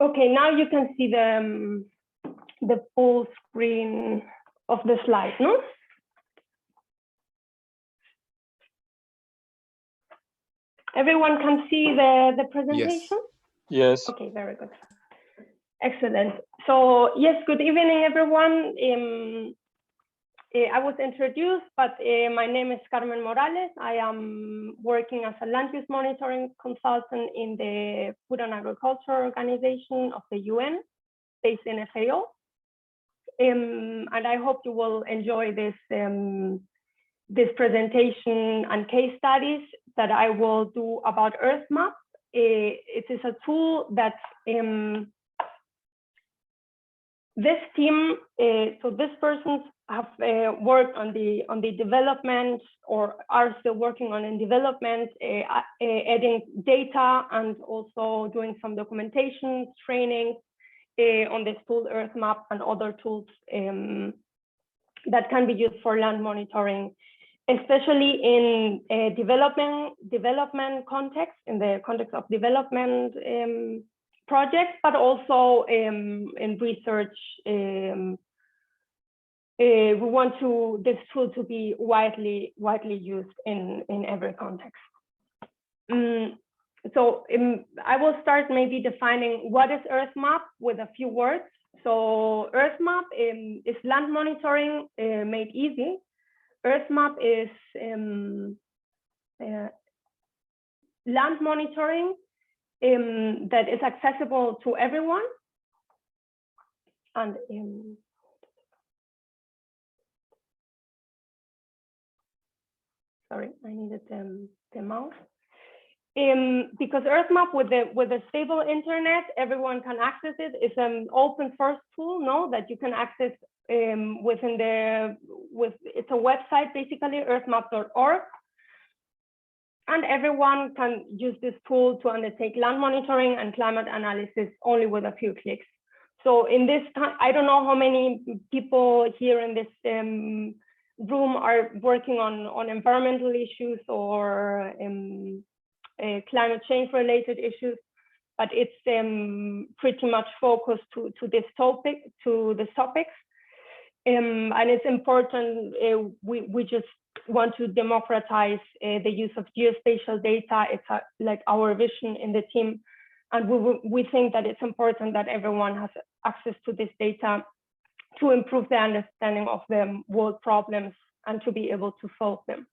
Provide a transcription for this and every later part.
Okay, now you can see the full screen of the slide, no? Everyone can see the presentation? Yes. Okay, very good. Excellent. So yes, good evening, everyone. I was introduced, but my name is Carmen Morales. I am working as a land use monitoring consultant in the Food and Agriculture Organization of the UN, based in FAO. And I hope you will enjoy this, this presentation and case studies that I will do about Earth Map. It is a tool that this team, so this persons have worked on the development, or are still working on in development, adding data and also doing some documentation, training on this tool Earth Map and other tools that can be used for land monitoring, especially in development context, in the context of development projects, but also in research. We want this tool to be widely used in every context. So I will start maybe defining what is Earth Map with a few words. So Earth Map is land monitoring made easy. Earth Map is land monitoring that is accessible to everyone. And sorry, I needed the mouse. Because Earth Map with a stable internet, everyone can access it. It's an open source tool, no, that you can access it's a website, basically earthmap.org. And everyone can use this tool to undertake land monitoring and climate analysis only with a few clicks. So in this time, I don't know how many people here in this room are working on environmental issues or climate change related issues, but it's pretty much focused to this topic, and it's important. We just want to democratize the use of geospatial data. It's like our vision in the team, and we think that it's important that everyone has access to this data to improve the understanding of the world problems and to be able to solve them.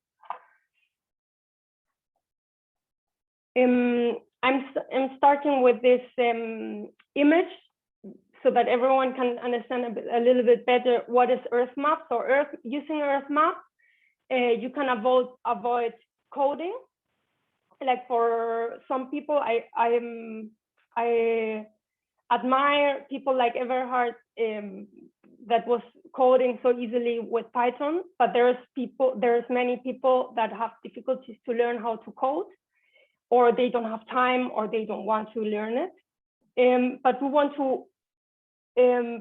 I'm starting with this image so that everyone can understand a little bit better what is Earth Map. So using Earth Map, you can avoid coding. Like for some people, I admire people like Everhard that was coding so easily with Python, but there's many people that have difficulties to learn how to code, or they don't have time, or they don't want to learn it. But we want to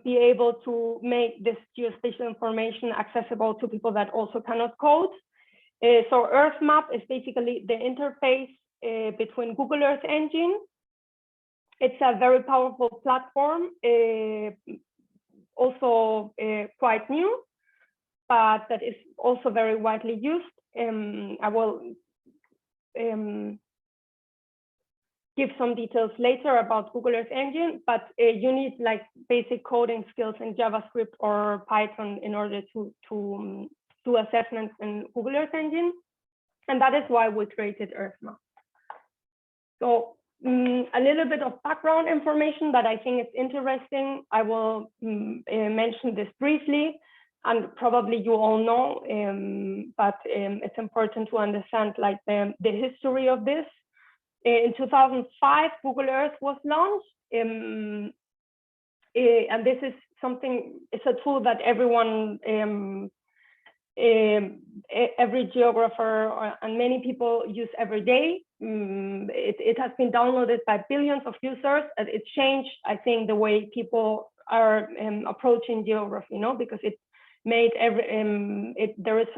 be able to make this geospatial information accessible to people that also cannot code. So Earth Map is basically the interface between Google Earth Engine. It's a very powerful platform, also quite new, but that is also very widely used. I will give some details later about Google Earth Engine, but you need like basic coding skills in JavaScript or Python in order to do assessments in Google Earth Engine. And that is why we created Earth Map. So a little bit of background information that I think is interesting. I will mention this briefly, and probably you all know, but it's important to understand like the history of this. In 2005, Google Earth was launched, and this is something, it's a tool that everyone, every geographer and many people use every day. It has been downloaded by billions of users, and it changed, I think, the way people are approaching geography, because it made there is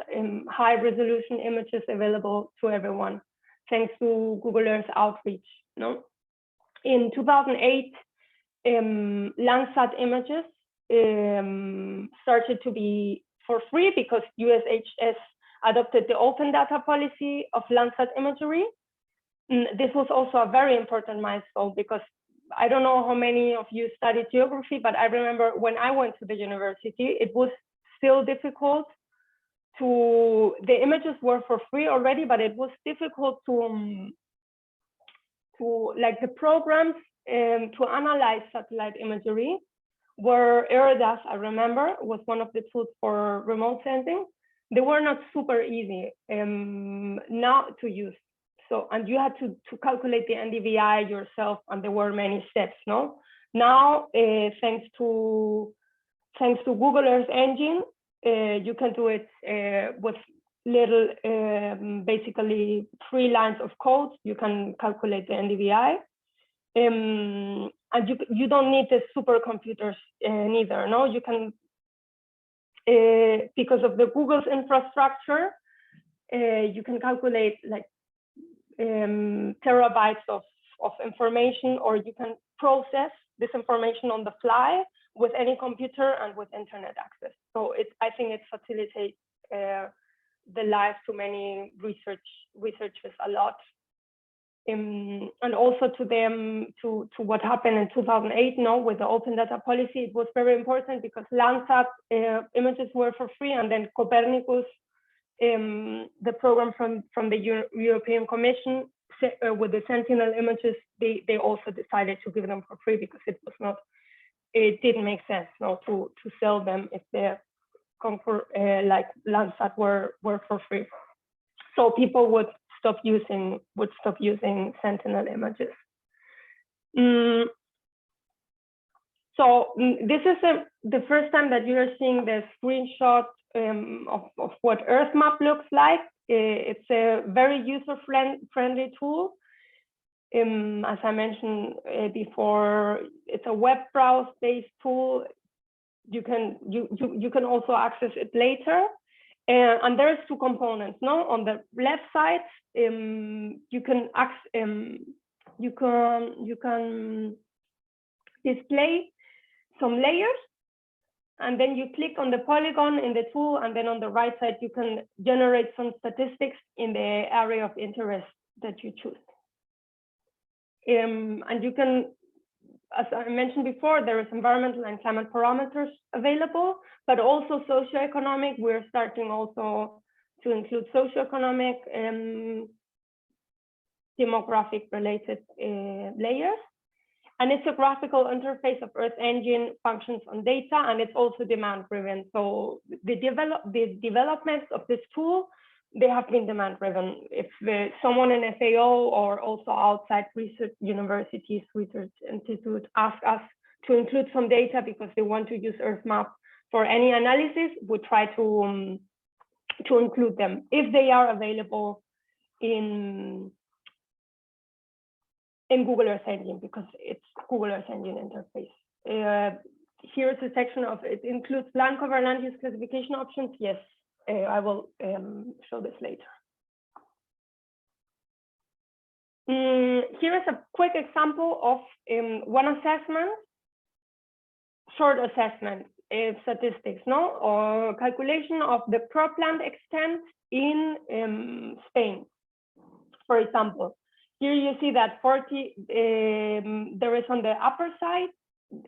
high resolution images available to everyone, thanks to Google Earth outreach. In 2008, Landsat images started to be for free because USHS adopted the open data policy of Landsat imagery. This was also a very important milestone because I don't know how many of you studied geography, but I remember when I went to the university, it was still difficult the images were for free already, but it was difficult to like the programs to analyze satellite imagery were ERDAS, I remember, was one of the tools for remote sensing. They were not super easy now to use. So, and you had to calculate the NDVI yourself, and there were many steps, no? Now, thanks to Google Earth Engine, you can do it with little, basically 3 lines of code. You can calculate the NDVI. And you don't need the supercomputers neither, no? You can, because of the Google's infrastructure, you can calculate like terabytes of information, or you can process this information on the fly with any computer and with internet access. So I think it facilitates the life to many researchers a lot. And also to what happened in 2008, no, with the open data policy, it was very important because Landsat images were for free, and then Copernicus, the program from the European Commission with the Sentinel images, they also decided to give them for free because it didn't make sense, no, to sell them if the like Landsat were for free. So people would stop using Sentinel images. So this is the first time that you are seeing the screenshot of what Earth Map looks like. It's a very user-friendly tool. As I mentioned before, it's a web browse-based tool. You can also access it later. And there's 2 components. No, on the left side, you can display some layers, and then you click on the polygon in the tool, and then on the right side you can generate some statistics in the area of interest that you choose. And you can, as I mentioned before, there is environmental and climate parameters available, but also socioeconomic. We're starting also to include socioeconomic and demographic related layers. And it's a graphical interface of Earth Engine functions on data, and it's also demand driven. So the developments of this tool, they have been demand driven. If someone in FAO or also outside research universities, research institute ask us to include some data because they want to use Earth Map for any analysis, we try to include them if they are available in Google Earth Engine, because it's Google Earth Engine interface. Here's a section of it includes land cover land use classification options. Yes, I will show this later. Here is a quick example of one assessment, short assessment, statistics, no, or calculation of the cropland extent in Spain, for example. Here you see that 40, there is on the upper side,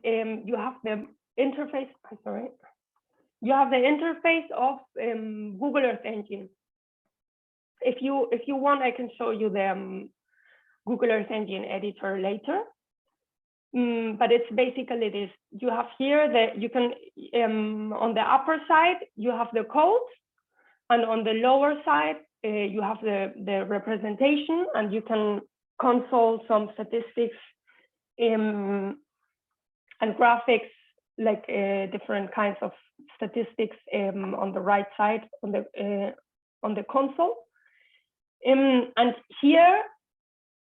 you have the interface, I'm sorry, you have the interface of Google Earth Engine. If you want, I can show you the Google Earth Engine editor later. But it's basically this. You have here that you can, on the upper side, you have the code, and on the lower side, you have the representation, and you can console some statistics and graphics, like different kinds of statistics on the right side on the console. And here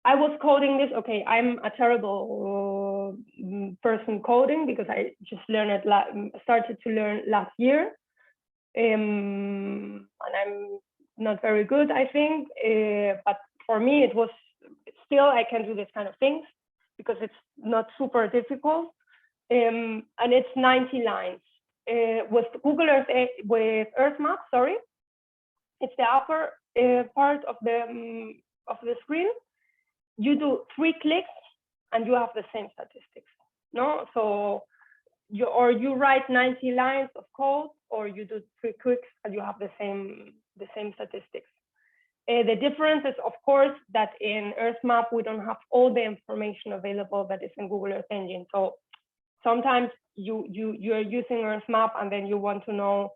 I was coding this. Okay, I'm a terrible person coding because I just started to learn last year, and I'm not very good, I think. But for me, it was still, I can do this kind of things. because it's not super difficult. And it's 90 lines. With Google Earth, with Earth Map, sorry, it's the upper part of the screen. You do 3 clicks and you have the same statistics. No, so you write 90 lines of code, or you do 3 clicks and you have the same statistics. The difference is, of course, that in Earth Map we don't have all the information available that is in Google Earth Engine. So sometimes you are using Earth Map and then you want to know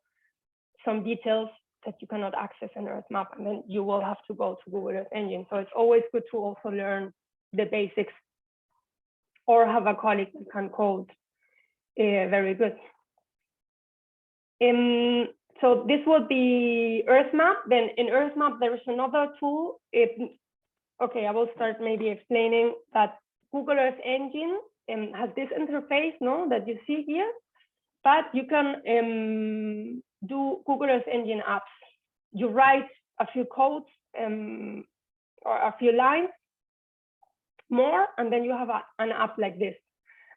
some details that you cannot access in Earth Map, and then you will have to go to Google Earth Engine. So it's always good to also learn the basics or have a colleague that can code very good. So this would be Earth Map. Then in Earth Map, there is another tool. Okay, I will start maybe explaining that Google Earth Engine has this interface, no, that you see here, but you can do Google Earth Engine apps. You write a few codes or a few lines more, and then you have an app like this.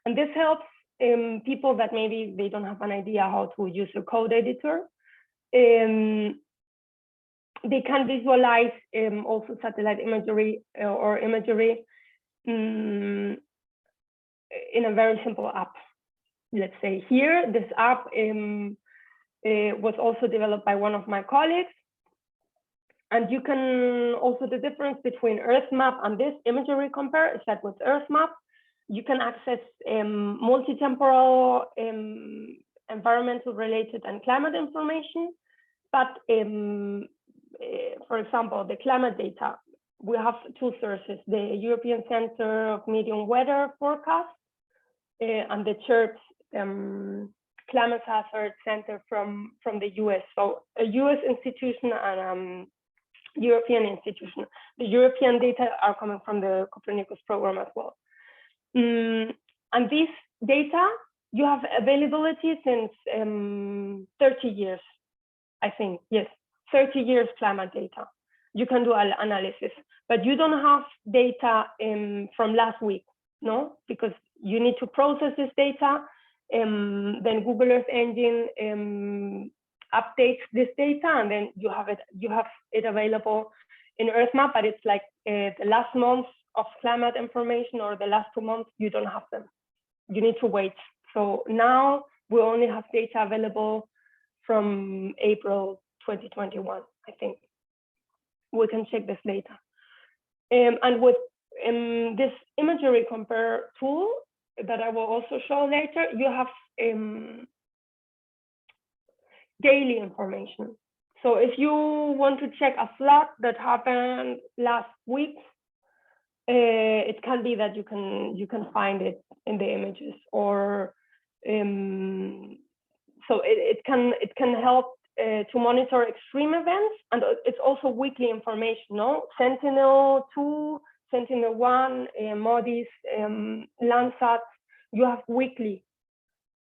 And this helps people that maybe they don't have an idea how to use a code editor. They can visualize also satellite imagery or imagery in a very simple app. Let's say here, this app was also developed by one of my colleagues. And you can also, the difference between Earth Map and this Imagery Compare is that with Earth Map, you can access multi-temporal environmental related and climate information. But for example, the climate data, we have 2 sources, the European Center of Medium Weather Forecast and the CHIRPS Climate Hazard Center from the US. So a US institution and European institution. The European data are coming from the Copernicus program as well. And these data, you have availability since 30 years, I think, yes, 30 years climate data. You can do analysis, but you don't have data from last week, no? Because you need to process this data, then Google Earth Engine updates this data, and then you have it available in Earth Map, but it's like the last month of climate information or the last 2 months, you don't have them. You need to wait. So now we only have data available from April 2021, I think. We can check this later. And with this Imagery Compare tool that I will also show later, you have daily information. So if you want to check a flood that happened last week, it can be that you can find it in the images, or so it can help to monitor extreme events, and it's also weekly information. No, Sentinel-2, Sentinel-1, MODIS, Landsat. You have weekly.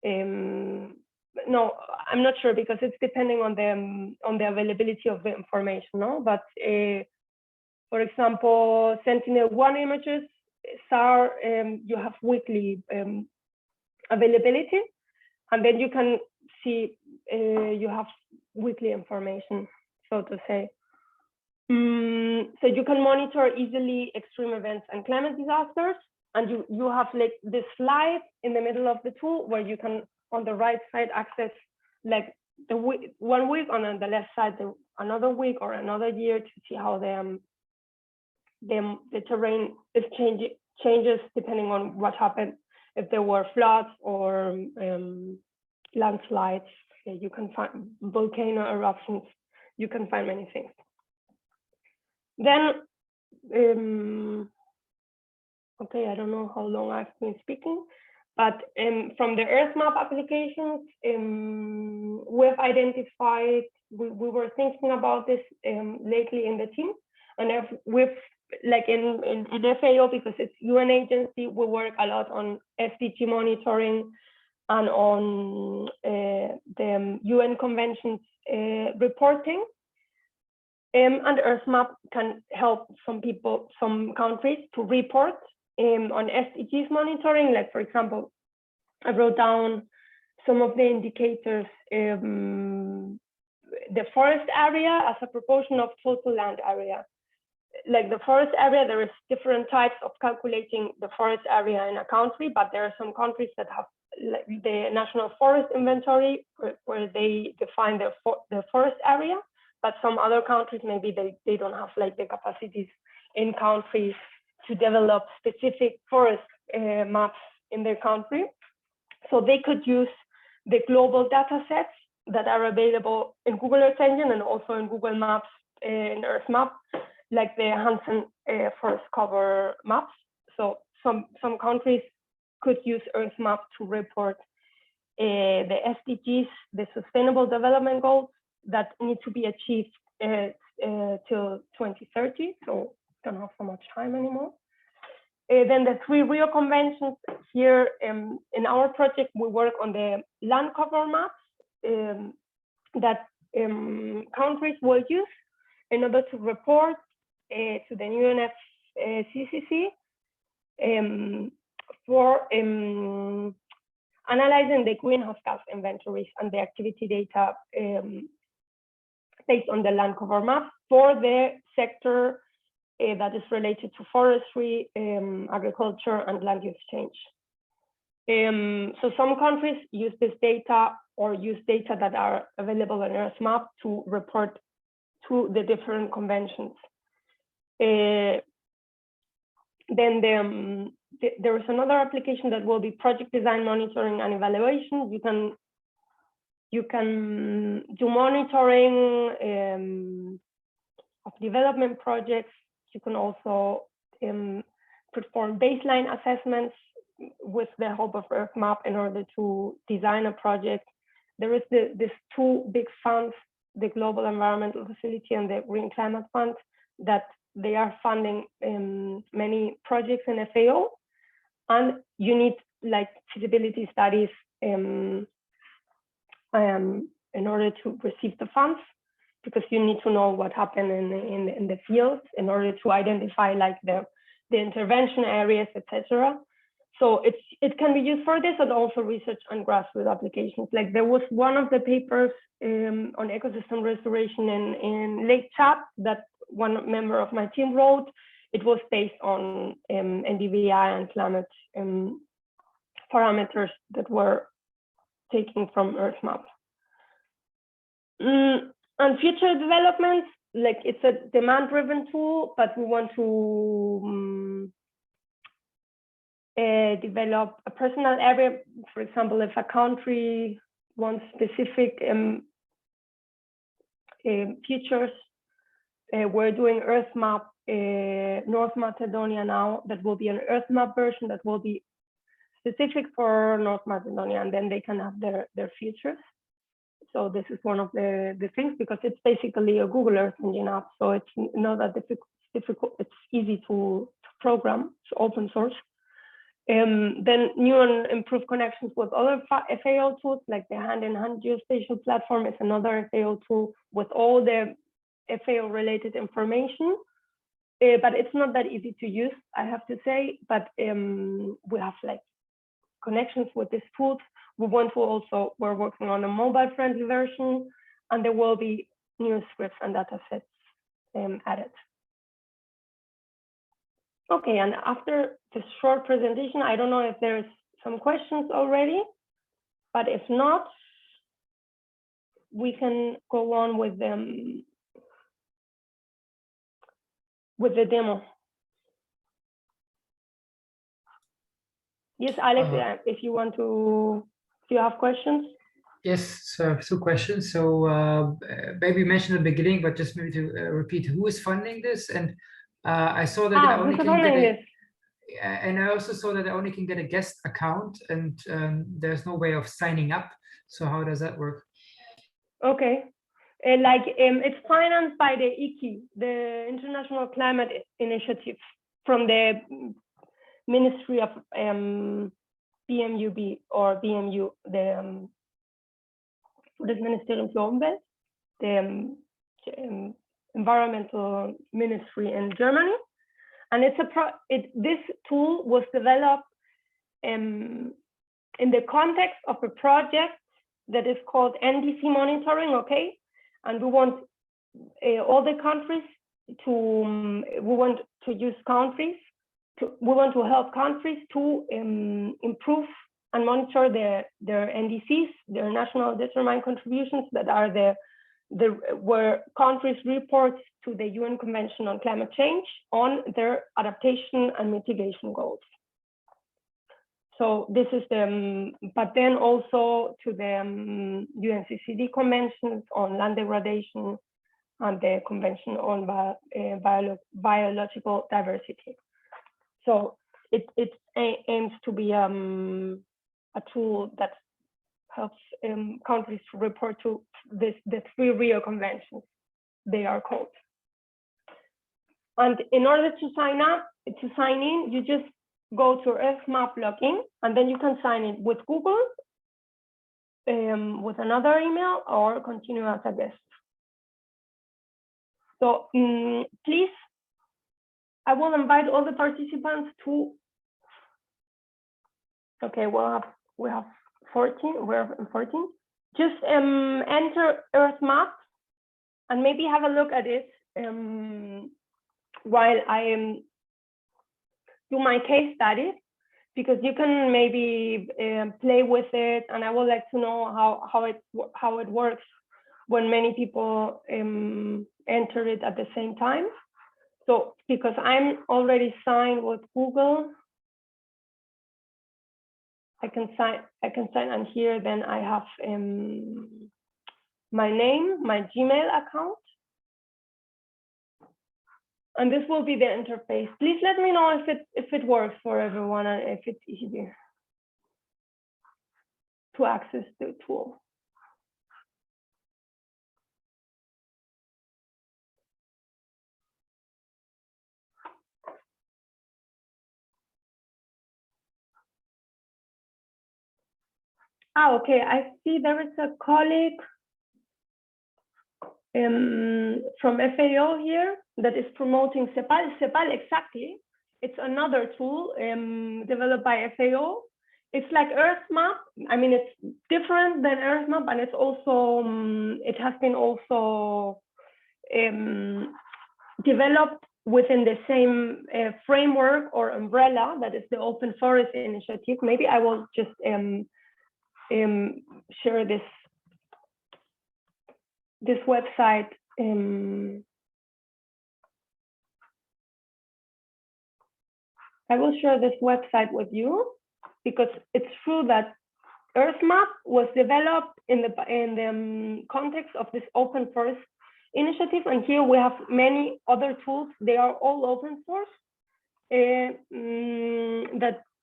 No, I'm not sure because it's depending on the availability of the information. No, but for example, Sentinel-1 images, SAR, you have weekly availability, and then you can see you have weekly information, so to say. So you can monitor easily extreme events and climate disasters, and you have like this slide in the middle of the tool where you can, on the right side, access like the week, 1 week, and on the left side another week or another year, to see how the terrain is changes depending on what happened. If there were floods or landslides, you can find volcano eruptions, you can find many things. Then, okay, I don't know how long I've been speaking, but from the Earth Map applications, we've identified, we were thinking about this lately in the team, and we've, like in FAO, because it's UN agency, we work a lot on SDG monitoring and on the UN conventions reporting. And Earth Map can help some countries to report on SDGs monitoring, like for example, I wrote down some of the indicators, the forest area as a proportion of total land area. Like the forest area, there is different types of calculating the forest area in a country, but there are some countries that have like the national forest inventory where they define the forest area, but some other countries, maybe they don't have like the capacities in countries to develop specific forest maps in their country. So they could use the global data sets that are available in Google Earth Engine and also in Google Maps, in Earth Map, like the Hansen forest cover maps. So some countries could use Earth Map to report the SDGs, the Sustainable Development Goals that need to be achieved till 2030. So don't have so much time anymore. Then the 3 Rio Conventions here in our project, we work on the land cover maps that countries will use in order to report to the UNFCCC for analyzing the greenhouse gas inventories and the activity data based on the land cover map for the sector that is related to forestry, agriculture, and land use change. So some countries use this data or use data that are available on Earth Map to report to the different conventions. Then there is another application that will be project design monitoring and evaluation. You can do monitoring of development projects. You can also perform baseline assessments with the help of Earth Map in order to design a project. There is these 2 big funds, the Global Environmental Facility and the Green Climate Fund, that they are funding many projects in FAO, and you need like feasibility studies in order to receive the funds, because you need to know what happened in the field in order to identify like the intervention areas, etc. So it can be used for this and also research and grassroots applications. Like there was one of the papers on ecosystem restoration in Lake Chad that one member of my team wrote. It was based on NDVI and climate parameters that were taken from Earth Map. And future developments, like it's a demand-driven tool, but we want to develop a personal area. For example, if a country wants specific features, we're doing Earth Map North Macedonia now. That will be an Earth Map version that will be specific for North Macedonia, and then they can have their features. So this is one of the things, because it's basically a Google Earth Engine app. So it's not that difficult. It's easy to program. It's open source. Then new and improved connections with other FAO tools, like the hand-in-hand geospatial platform is another FAO tool with all the FAO related information. But it's not that easy to use, I have to say. But we have like connections with these tools. We're working on a mobile friendly version, and there will be new scripts and data sets added. Okay, and after this short presentation, I don't know if there's some questions already, but if not, we can go on with the demo. Yes, Alex, if you have questions. Yes, so 2 questions. So maybe you mentioned at the beginning, but just maybe to repeat, who is funding this? And I saw that I only can get and I also saw that I only can get a guest account, and there's no way of signing up. So how does that work? Okay, it's financed by the ICI, the International Climate Initiative, from the Ministry of BMUB or BMU, the Ministerium für Umwelt, the environmental ministry in Germany. And this tool was developed in the context of a project that is called NDC monitoring, okay? And we want all the countries to, we want to help countries to improve and monitor their NDCs, their national determined contributions, that are where countries report to the UN Convention on Climate Change on their adaptation and mitigation goals. So this is but then also to the UNCCD conventions on land degradation and the Convention on biological diversity. So it aims to be a tool that helps countries to report to the 3 Rio conventions, they are called. And in order to sign in, you just go to EarthMap login, and then you can sign in with Google, with another email, or continue as a guest. So please, I will invite all the participants to. Okay, we have 14. We're 14. Just enter EarthMap and maybe have a look at it while I do my case study, because you can maybe play with it, and I would like to know how it works when many people enter it at the same time. So because I'm already signed with Google, I can sign, and here then I have my name, my Gmail account, and this will be the interface. Please let me know if it works for everyone and if it's easy to access the tool. Okay, I see there is a colleague from FAO here that is promoting CEPAL. CEPAL, exactly. It's another tool developed by FAO. It's like EarthMap. I mean, it's different than EarthMap, and it's also it has been also developed within the same framework or umbrella that is the Open Forest Initiative. Maybe I will just share this website. I will share this website with you, because it's true that EarthMap was developed in the context of this Open Forest Initiative, and here we have many other tools. They are all open source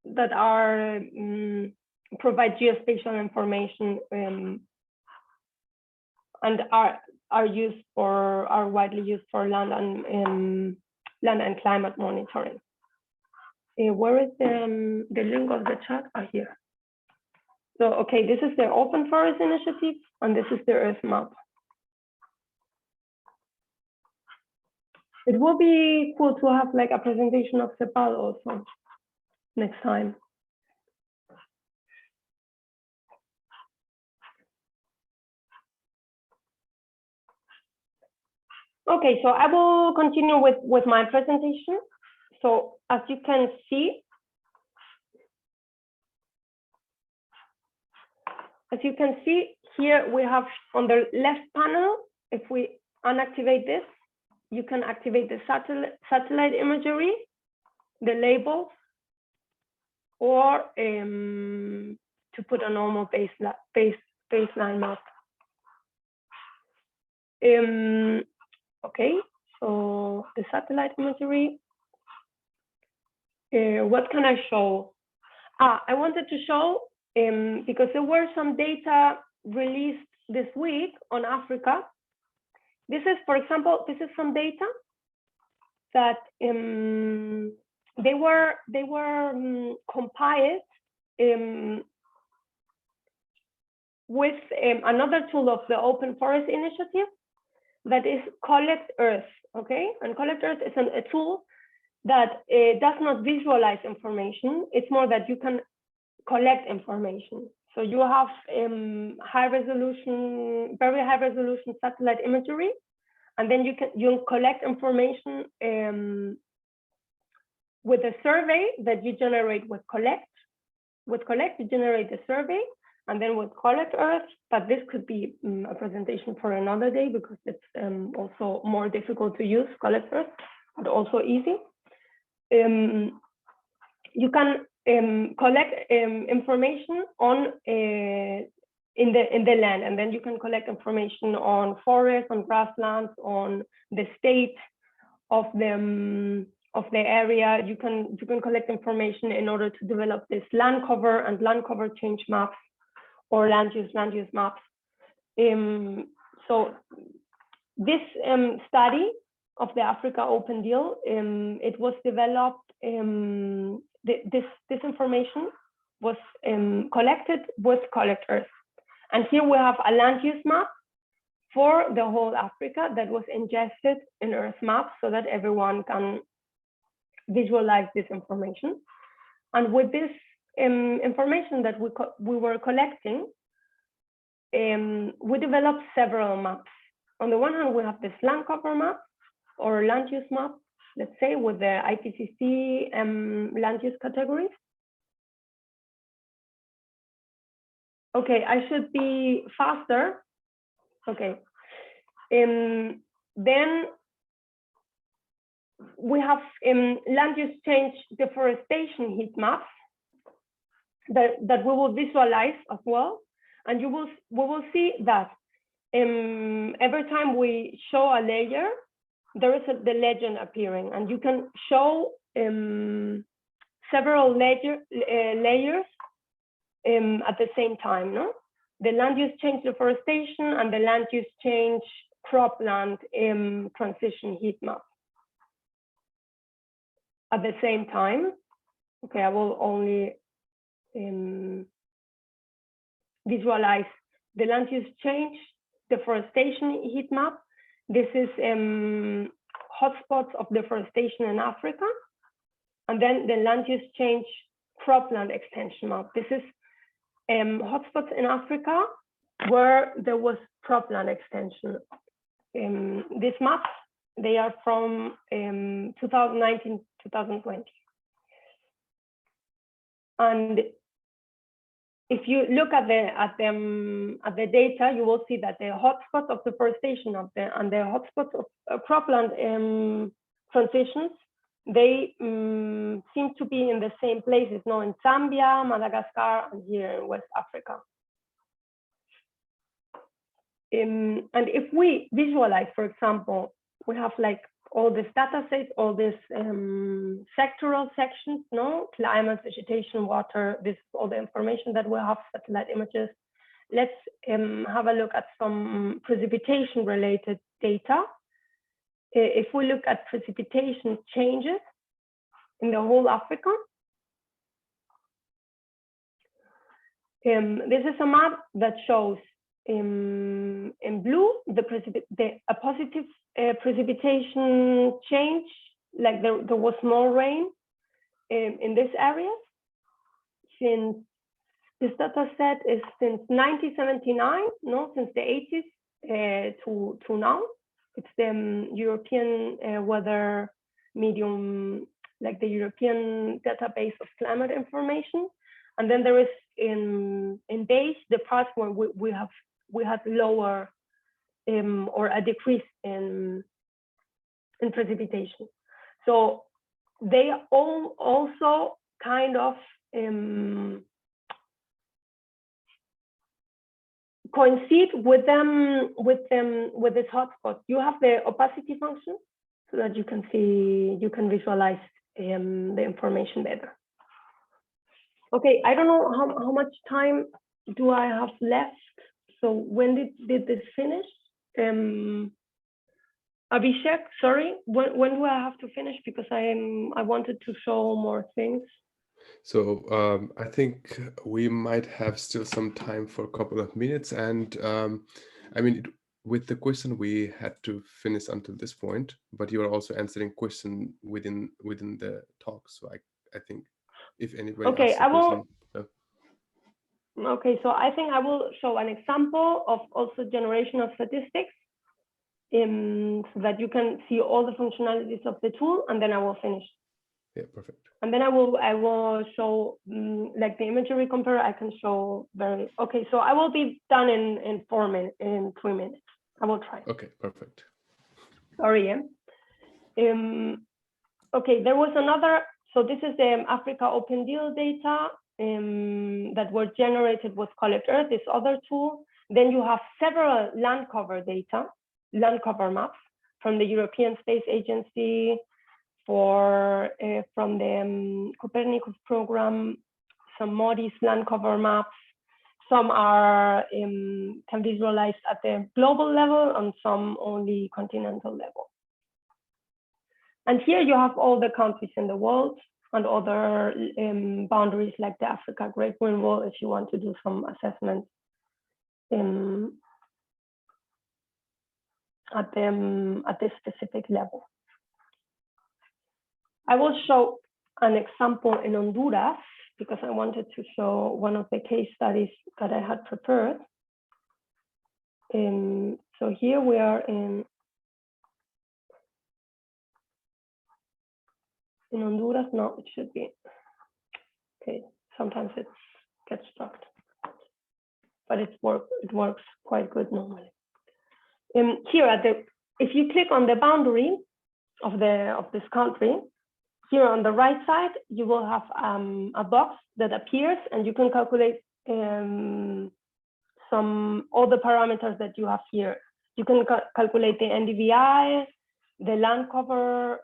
that are provide geospatial information and are used or are widely used for land and climate monitoring. Where is the link of the chat? Here. So okay, this is the Open Forest Initiative, and this is the EarthMap. It will be cool to have like a presentation of CEPAL also next time. Okay, so I will continue with my presentation. So as you can see, here we have on the left panel, if we unactivate this, you can activate the satellite imagery, the labels, or to put a normal baseline map. Okay, so the satellite imagery. What can I show? I wanted to show, because there were some data released this week on Africa. This is, for example, this is some data that they were compiled with another tool of the Open Forest Initiative that is Collect Earth. Okay, and Collect Earth is a tool that it does not visualize information. It's more that you can collect information. So you have very high resolution satellite imagery, and then you collect information with a survey that you generate with collect. With collect, you generate a survey, and then with collect Earth. But this could be a presentation for another day because it's also more difficult to use collect Earth, but also easy. You can collect information on in the land, and then you can collect information on forests, on grasslands, on the state of the area. You can collect information in order to develop this land cover and land cover change maps or land use maps. So this study of the Africa Open Deal, it was developed. This information was collected with Collect Earth, and here we have a land use map for the whole Africa that was ingested in Earth Maps so that everyone can visualize this information. And with this information that we were collecting, we developed several maps. On the one hand, we have this land cover map or land use map, let's say, with the IPCC land use categories. Okay, I should be faster. Okay. Then we have land use change deforestation heat maps that we will visualize as well. And we will see that every time we show a layer, there is the legend appearing, and you can show several layers at the same time, no? The land use change deforestation and the land use change cropland transition heat map at the same time. Okay, I will only visualize the land use change deforestation heat map. This is hotspots of deforestation in Africa. And then the land use change cropland extension map. This is hotspots in Africa where there was cropland extension. These maps, they are from 2019, 2020. And if you look at the data, you will see that the hotspots of deforestation and the hotspots of cropland transitions, they seem to be in the same places, no, in Zambia, Madagascar, and here in West Africa. And if we visualize, for example, we have like all these data sets, all these sectoral sections, no, climate, vegetation, water, this is all the information that we have, satellite images. Let's have a look at some precipitation related data. If we look at precipitation changes in the whole Africa, this is a map that shows in blue a positive precipitation change, like there was more rain in this area. Since this data set is since 1979, no, since the 80s to now. It's the European weather medium, like the European database of climate information. And then there is in beige the parts where we had lower or a decrease in precipitation. So they all also kind of coincide with this hotspot. You have the opacity function so that you can visualize the information better. Okay, I don't know how much time do I have left. So when did this finish? Abhishek, sorry, when do I have to finish? Because I wanted to show more things. So I think we might have still some time for a couple of minutes, and I mean, with the question we had to finish until this point, but you are also answering question within the talk. So I think if anybody Okay, asks a question, okay, so I think I will show an example of also generation of statistics, so that you can see all the functionalities of the tool, and then I will finish. Yeah, perfect. And then I will show like the imagery compare. I can show okay. So I will be done in 3 minutes. I will try. Okay, perfect. Sorry. Yeah. Okay, there was another. So this is the Africa Open Deal data that were generated with Collect Earth, this other tool. Then you have several land cover data, land cover maps from the European Space Agency, from the Copernicus program, some MODIS land cover maps. Some are can visualize at the global level, and some only continental level. And here you have all the countries in the world and other boundaries like the Africa Great Green Wall, if you want to do some assessments at this specific level. I will show an example in Honduras because I wanted to show one of the case studies that I had prepared. So here we are in Honduras. No, it should be. Okay, sometimes it gets stuck, but it works quite good normally. Here if you click on the boundary of this country, here on the right side, you will have a box that appears, and you can calculate all the parameters that you have here. You can calculate the NDVI, the land cover.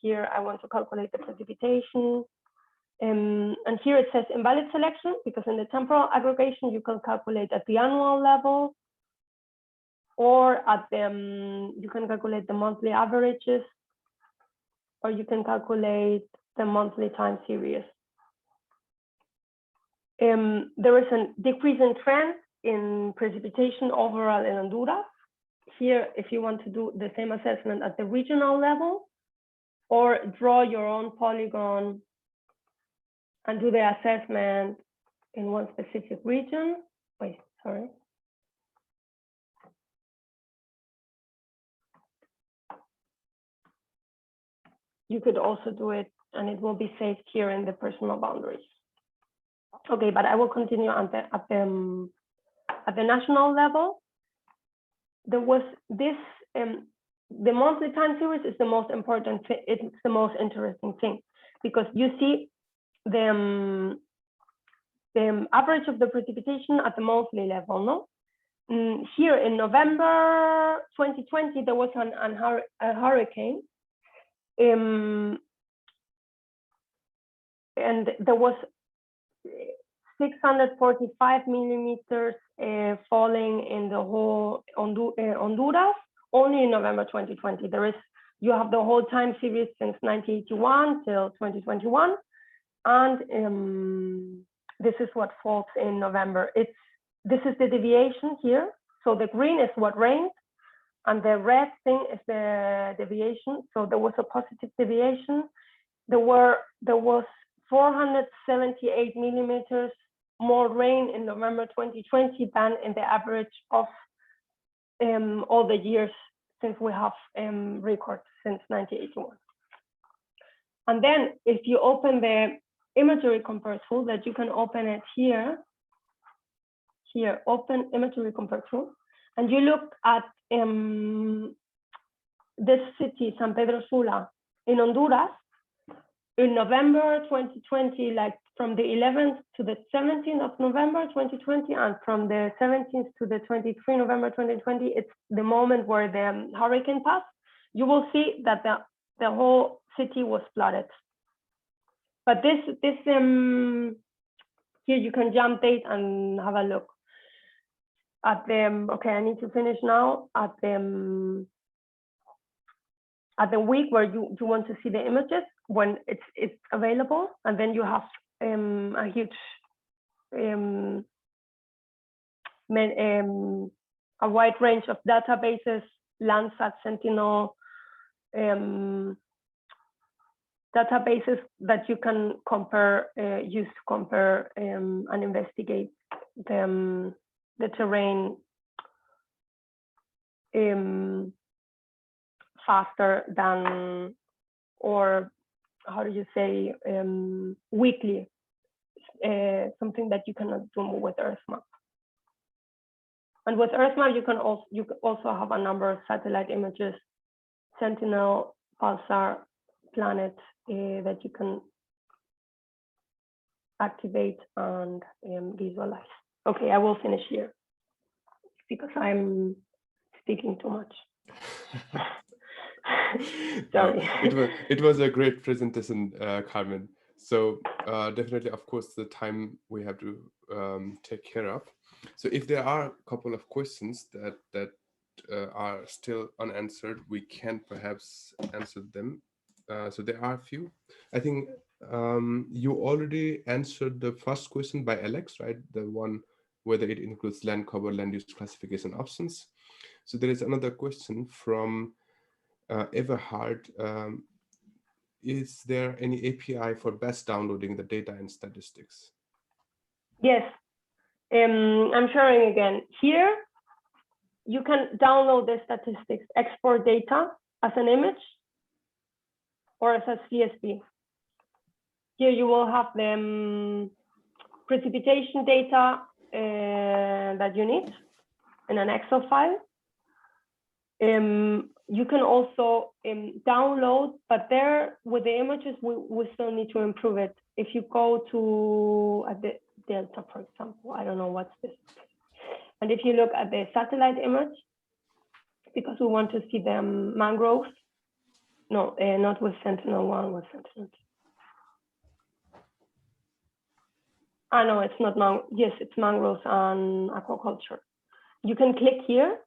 Here I want to calculate the precipitation. And here it says invalid selection, because in the temporal aggregation, you can calculate at the annual level, or at you can calculate the monthly averages, or you can calculate the monthly time series. There is a decrease in trend in precipitation overall in Honduras. Here, if you want to do the same assessment at the regional level, or draw your own polygon and do the assessment in one specific region. Wait, sorry. You could also do it, and it will be saved here in the personal boundaries. Okay, but I will continue at the national level. There was this, the monthly time series is the most important, it's the most interesting thing, because you see the average of the precipitation at the monthly level, no? Here in November 2020, there was a hurricane, and there was 645 millimeters falling in the whole Honduras only in November 2020. You have the whole time series since 1981 till 2021, and this is what falls in November. This is the deviation here. So the green is what rained, and the red thing is the deviation. So there was a positive deviation. There was 478 millimeters more rain in November 2020 than in the average of all the years since we have records since 1981. And then if you open the imagery compare tool, that you can open it here, open imagery compare tool, and you look at this city, San Pedro Sula, in Honduras, in November 2020, like from the 11th to the 17th of November 2020, and from the 17th to the 23rd November 2020, it's the moment where the hurricane passed. You will see that the whole city was flooded. But this here you can jump date and have a look at the. Okay, I need to finish now at the week where you want to see the images when it's available, and then you have a huge a wide range of databases, Landsat, Sentinel, databases that you can compare, use to compare and investigate the terrain faster than, or how do you say, weekly, something that you cannot do with EarthMap. And with EarthMap, you also have a number of satellite images, Sentinel, Pulsar, Planet, that you can activate and visualize. Okay, I will finish here because I'm speaking too much. Sorry. It was a great presentation, Carmen. So definitely, of course, the time we have to take care of. So if there are a couple of questions that are still unanswered, we can perhaps answer them. So there are a few. I think you already answered the first question by Alex, right? The one whether it includes land cover, land use classification options. So there is another question from Everhard. Is there any API for best downloading the data and statistics? Yes, I'm sharing again. Here, you can download the statistics, export data as an image or as a CSV. Here you will have the precipitation data that you need in an Excel file. You can also download, but there with the images, we still need to improve it. If you go to at the Delta, for example, I don't know what's this. And if you look at the satellite image, because we want to see the mangroves, no, not with Sentinel-1, with Sentinel-2. Ah, no, it's not yes, it's mangroves and aquaculture. You can click here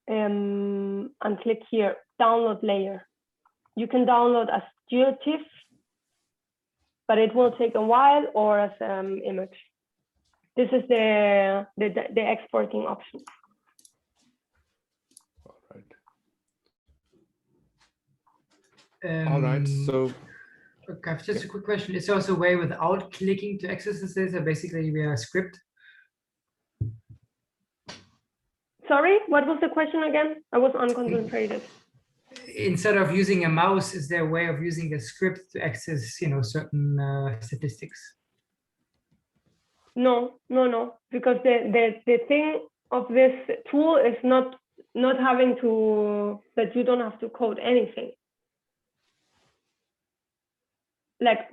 and click here, download layer. You can download as GeoTIFF, but it will take a while, or as image. This is the exporting option. All right. All right. So. Okay, just a quick question. Is there also a way without clicking to access this data, basically via script? Sorry, what was the question again? I was unconcentrated. Instead of using a mouse, is there a way of using a script to access, certain statistics? No, because the thing of this tool is not having to, that you don't have to code anything. Like,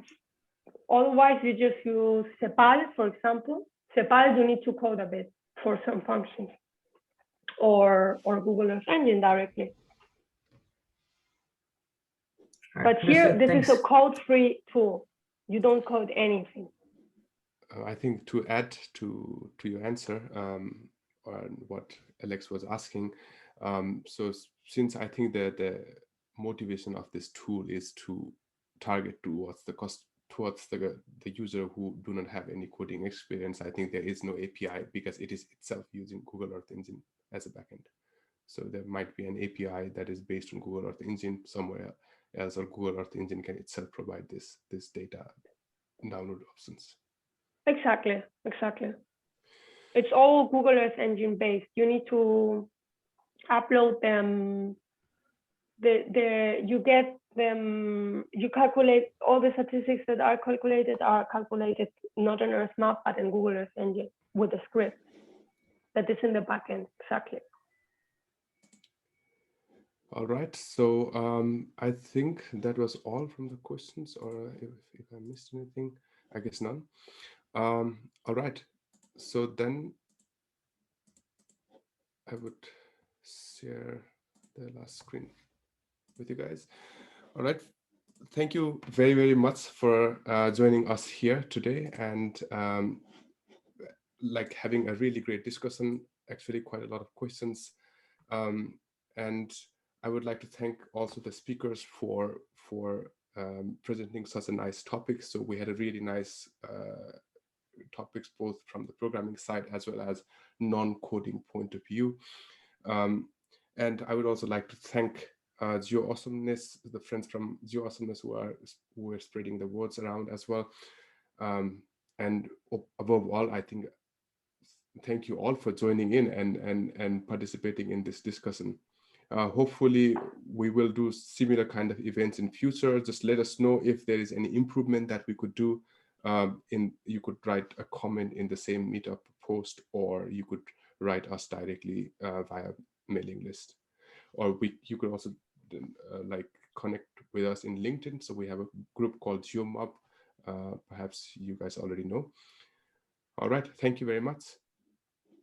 otherwise you just use Cepal, for example. Cepal, you need to code a bit for some functions, or Google Earth Engine directly. Right, but here, this is a code-free tool. You don't code anything. I think to add to your answer, on what Alex was asking, so since I think the motivation of this tool is to target towards the user who do not have any coding experience, I think there is no API because it is itself using Google Earth Engine as a backend. So there might be an API that is based on Google Earth Engine somewhere else, or Google Earth Engine can itself provide this data download options. Exactly. It's all Google Earth Engine based. You need to upload them. You get them. You calculate all the statistics that are calculated not in EarthMap but in Google Earth Engine with a script that is in the backend. Exactly. All right. So I think that was all from the questions, or if I missed anything, I guess none. All right. So then I would share the last screen with you guys. All right. Thank you very, very much for joining us here today, and like having a really great discussion, actually quite a lot of questions. And I would like to thank also the speakers for presenting such a nice topic. So we had a really nice topics, both from the programming side as well as non-coding point of view. And I would also like to thank Geo Awesomeness, the friends from Geo Awesomeness who are spreading the words around as well. And above all, I think, thank you all for joining in and participating in this discussion. Hopefully we will do similar kind of events in future. Just let us know if there is any improvement that we could do. You could write a comment in the same meetup post, or you could write us directly via mailing list, or you could also like connect with us in LinkedIn. So we have a group called GeoMob. Perhaps you guys already know. All right, thank you very much.